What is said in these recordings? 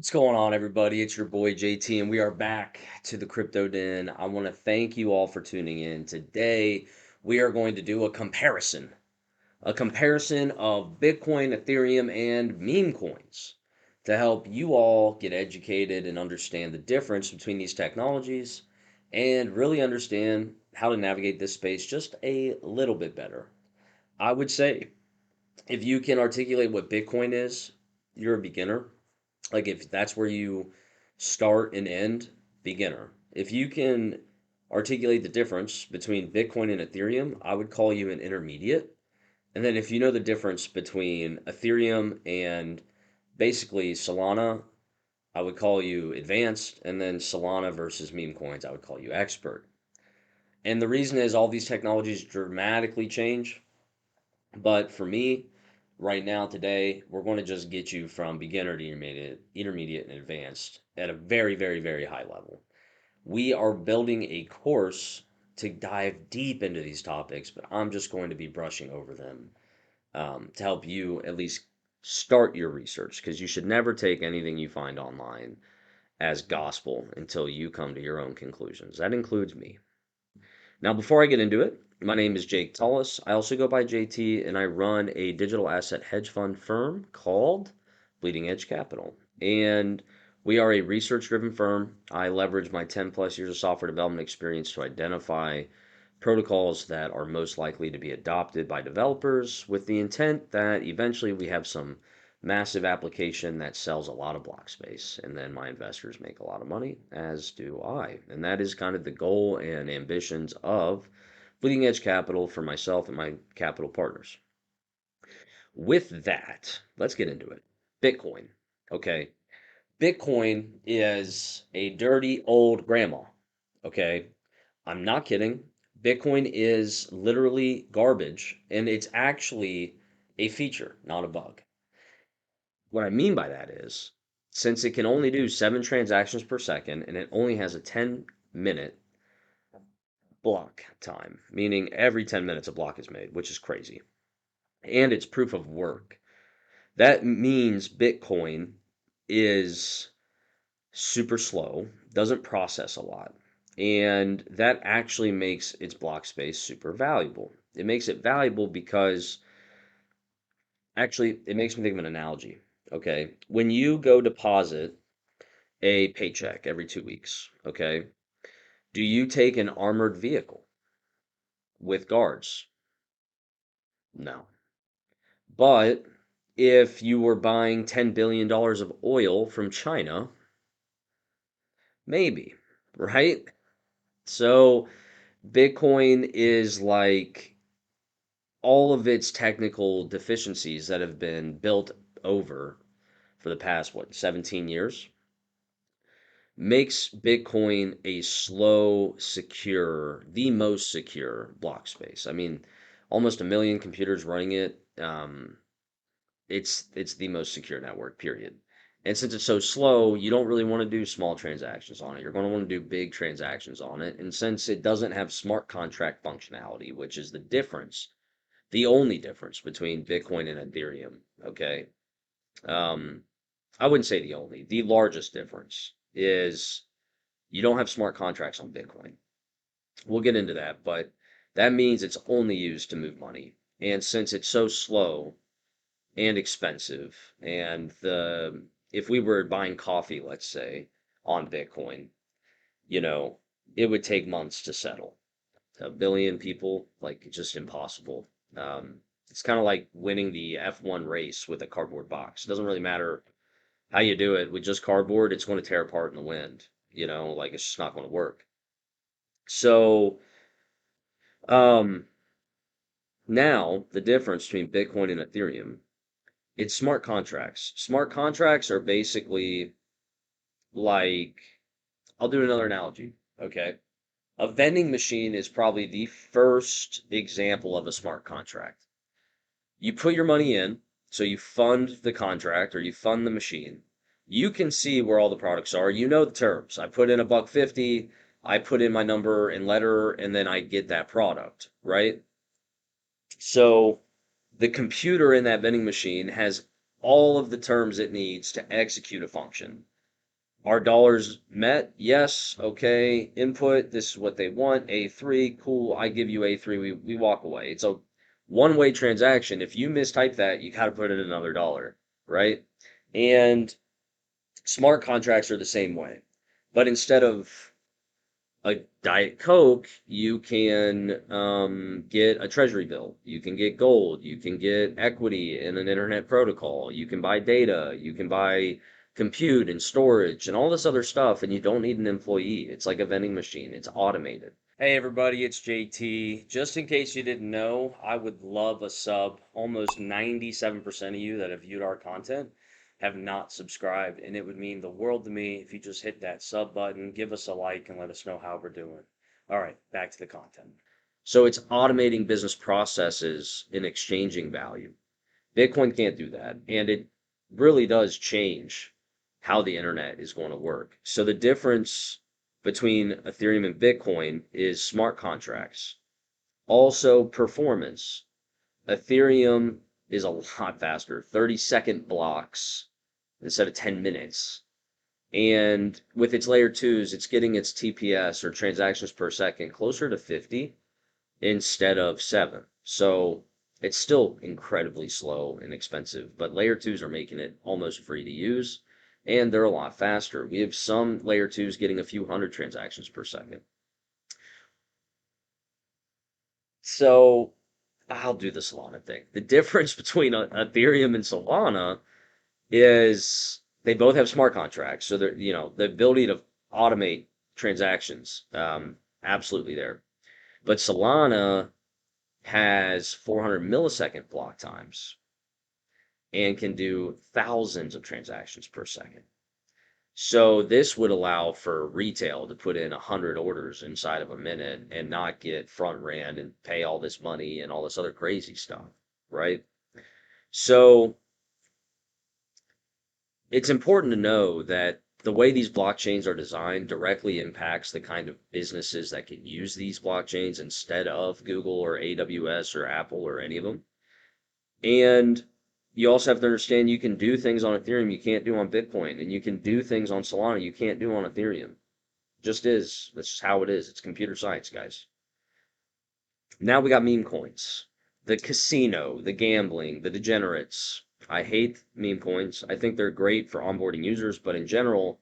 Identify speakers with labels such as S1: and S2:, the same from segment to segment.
S1: What's going on, everybody? It's your boy JT, and we are back to the Crypto Den. I want to thank you all for tuning in. Today, we are going to do a comparison of Bitcoin, Ethereum, and meme coins to help you all get educated and understand the difference between these technologies and really understand how to navigate this space just a little bit better. I would say if you can articulate what Bitcoin is, you're a beginner. Like if that's where you start and end, beginner. If you can articulate the difference between Bitcoin and Ethereum, I would call you an intermediate. And then if you know the difference between Ethereum and basically Solana, I would call you advanced. And then Solana versus meme coins, I would call you expert. And the reason is all these technologies dramatically change. But for me, right now, today, we're going to just get you from beginner to intermediate, and advanced at a very, very, very high level. We are building a course to dive deep into these topics, but I'm just going to be brushing over them to help you at least start your research because you should never take anything you find online as gospel until you come to your own conclusions. That includes me. Now, before I get into it, my name is Jake Tullis. I also go by JT, and I run a digital asset hedge fund firm called Bleeding Edge Capital. And we are a research driven firm. I leverage my 10 plus years of software development experience to identify protocols that are most likely to be adopted by developers with the intent that eventually we have some massive application that sells a lot of block space and then my investors make a lot of money, as do I. And that is kind of the goal and ambitions of Bleeding Edge Capital for myself and my capital partners. With that, let's get into it. Bitcoin. Okay. Bitcoin is a dirty old grandma. Okay. I'm not kidding. Bitcoin is literally garbage, and it's actually a feature, not a bug. What I mean by that is, since it can only do 7 transactions per second and it only has a 10-minute block time, meaning every 10 minutes a block is made, which is crazy, and it's proof of work. That means Bitcoin is super slow, doesn't process a lot, and that actually makes its block space super valuable. It makes it valuable because actually it makes me think of an analogy. Okay, when you go deposit a paycheck every 2 weeks, okay, do you take an armored vehicle with guards? No. But if you were buying $10 billion of oil from China, maybe, right? So Bitcoin is like all of its technical deficiencies that have been built over for the past, what, 17 years, makes Bitcoin a slow, secure, the most secure block space. I mean, almost a million computers running it. It's the most secure network, period. And since it's so slow, you don't really want to do small transactions on it. You're going to want to do big transactions on it. And since it doesn't have smart contract functionality, which is the difference, the only difference between Bitcoin and Ethereum, okay? Um, I wouldn't say the only, the largest difference is you don't have smart contracts on Bitcoin. We'll get into that, but that means it's only used to move money. And since it's so slow and expensive, and the if we were buying coffee, let's say, on Bitcoin, you know, it would take months to settle. A billion people, like just impossible. It's kind of like winning the F1 race with a cardboard box. It doesn't really matter how you do it with just cardboard, it's going to tear apart in the wind. Like it's just not going to work. So, um, now the difference between Bitcoin and Ethereum, it's smart contracts. Smart contracts are basically like, I'll do another analogy. Okay. A vending machine is probably the first example of a smart contract. You put your money in, so you fund the contract or you fund the machine. You can see where all the products are. You know the terms. I put in a buck 50, I put in my number and letter, and then I get that product, right? So the computer in that vending machine has all of the terms it needs to execute a function. Our dollars met? Yes. Okay. Input. This is what they want. A3. Cool. I give you A3. We walk away. It's a one-way transaction. If you mistype that, you got to put in another dollar, right? And smart contracts are the same way. But instead of a Diet Coke, you can get a treasury bill. You can get gold. You can get equity in an internet protocol. You can buy data. You can buy compute and storage and all this other stuff, and you don't need an employee. It's like a vending machine, it's automated. Hey everybody, it's JT. Just in case you didn't know, I would love a sub. Almost 97% of you that have viewed our content have not subscribed, and it would mean the world to me if you just hit that sub button, give us a like, and let us know how we're doing. All right, back to the content. So it's automating business processes in exchanging value. Bitcoin can't do that, and it really does change how the internet is going to work. So the difference between Ethereum and Bitcoin is smart contracts. Also performance. Ethereum is a lot faster, 30-second blocks instead of 10 minutes. And with its layer twos, it's getting its TPS or transactions per second closer to 50 instead of 7. So it's still incredibly slow and expensive, but layer twos are making it almost free to use, and they're a lot faster. We have some layer twos getting a few hundred transactions per second. So I'll do the Solana thing. The difference between Ethereum and Solana is they both have smart contracts. So they're, the ability to automate transactions, absolutely there. But Solana has 400 millisecond block times and can do thousands of transactions per second. So this would allow for retail to put in 100 orders inside of a minute and not get front ran and pay all this money and all this other crazy stuff, right? So it's important to know that the way these blockchains are designed directly impacts the kind of businesses that can use these blockchains instead of Google or AWS or Apple or any of them. And you also have to understand you can do things on Ethereum you can't do on Bitcoin, and you can do things on Solana you can't do on Ethereum. Just is. That's just how it is. It's computer science, guys. Now we got meme coins. The casino, the gambling, the degenerates. I hate meme coins. I think they're great for onboarding users, but in general,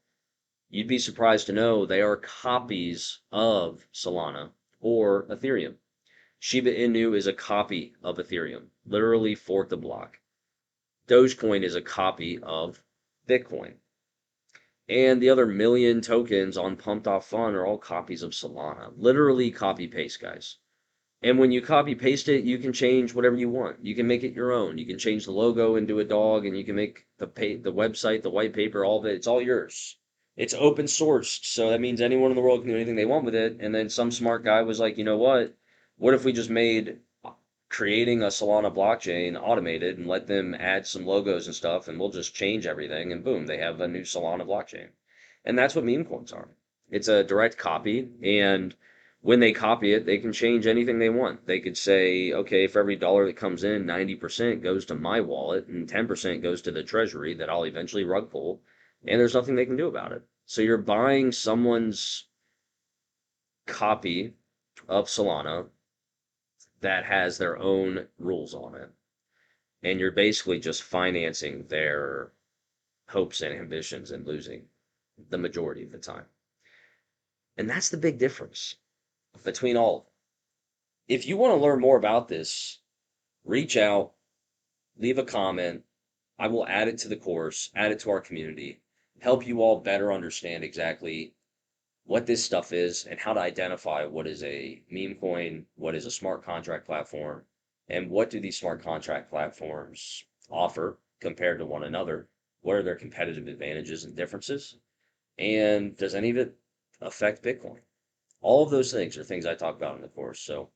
S1: you'd be surprised to know they are copies of Solana or Ethereum. Shiba Inu is a copy of Ethereum, literally forked the block. Dogecoin is a copy of Bitcoin. And the other million tokens on Pumped Off Fun are all copies of Solana. Literally copy paste, guys. And when you copy paste it, you can change whatever you want. You can make it your own. You can change the logo into a dog, and you can make the website, the white paper, all of it. It's all yours. It's open sourced, so that means anyone in the world can do anything they want with it. And then some smart guy was like, you know what? What if we just made creating a Solana blockchain automated and let them add some logos and stuff, and we'll just change everything, and boom, they have a new Solana blockchain. And that's what meme coins are. It's a direct copy, and when they copy it, they can change anything they want. They could say, okay, for every dollar that comes in, 90% goes to my wallet and 10% goes to the treasury that I'll eventually rug pull, and there's nothing they can do about it. So you're buying someone's copy of Solana that has their own rules on it. And you're basically just financing their hopes and ambitions and losing the majority of the time. And that's the big difference between all of them. If you want to learn more about this, reach out, leave a comment. I will add it to the course, add it to our community, help you all better understand exactly what this stuff is and how to identify what is a meme coin, what is a smart contract platform, and what do these smart contract platforms offer compared to one another? What are their competitive advantages and differences? And does any of it affect Bitcoin? All of those things are things I talk about in the course. So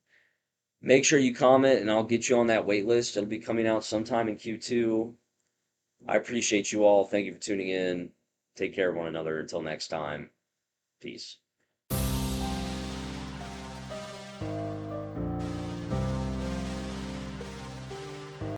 S1: make sure you comment and I'll get you on that wait list. It'll be coming out sometime in Q2. I appreciate you all. Thank you for tuning in. Take care of one another. Until next time, peace.